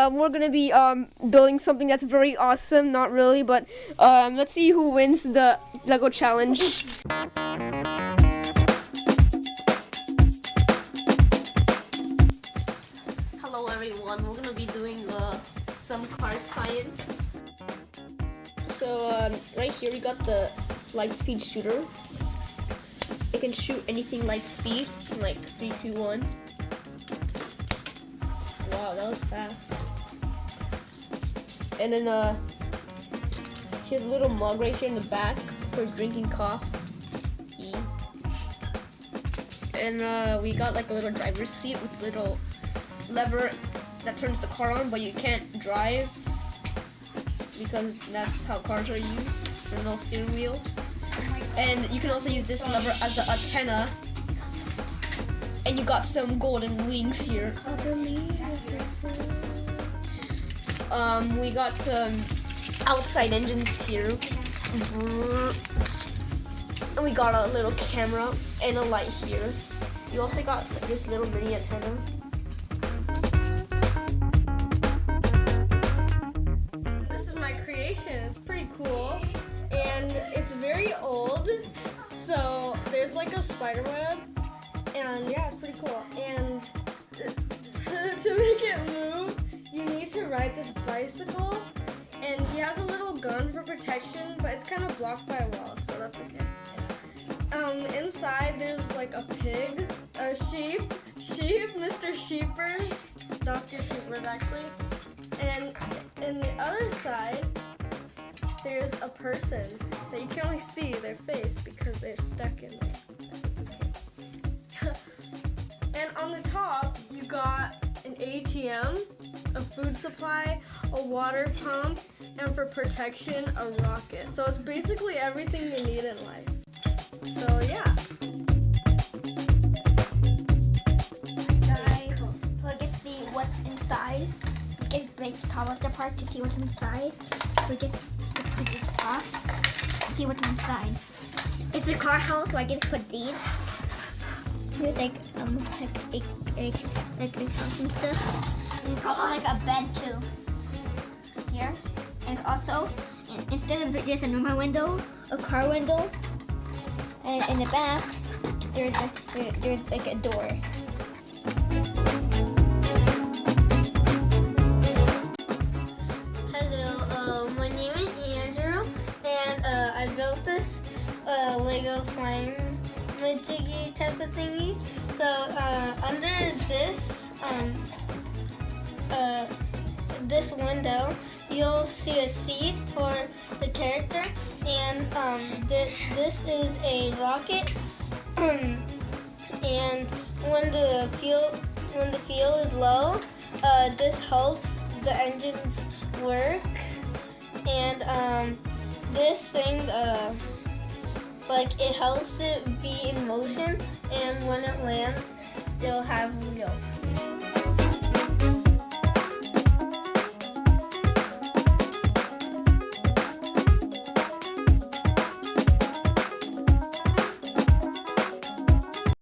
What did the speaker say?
we're gonna be building something that's very awesome. Not really, but let's see who wins the Lego challenge. Hello everyone, we're gonna be doing some car science. So right here we got the Lightspeed shooter. It can shoot anything light speed in like 3, 2, 1. Wow, that was fast. And then here's a little mug right here in the back for drinking coffee. And we got like a little driver's seat with a little lever that turns the car on, but you can't drive because that's how cars are used. There's no steering wheel. And you can also use this lever as the antenna. And you got some golden wings here. We got some outside engines here. And we got a little camera and a light here. You also got this little mini antenna. This is my creation. It's pretty cool. And it's very old. So there's like a spider web. And yeah, it's pretty cool. And to make it move, you need to ride this bicycle. And he has a little gun for protection, but it's kind of blocked by a wall, so that's okay. Inside there's like a pig, a sheep, Mr. Sheepers, Dr. Sheepers actually. And in the other side, there's a person that you can only see their face because they're stuck in there. It's okay. And on the top, you got an ATM, a food supply, a water pump, and for protection, a rocket. So it's basically everything you need in life. So yeah. Guys, so I guess see what's inside. You can break the top of the part to see what's inside. So just put this off to see what's inside. It's a car house, so I can put these. Here's like house and stuff. There's also like a bed too. Here. And also, instead of just a normal window, a car window. And in the back, there's like a door. Hello, my name is Andrew, and I built this Lego flying majiggy type of thingy. So under this window, you'll see a seat for the character, and this is a rocket. And when the fuel is low, this helps the engines work. And this thing, like it helps it be in motion, and when it lands, it'll have wheels.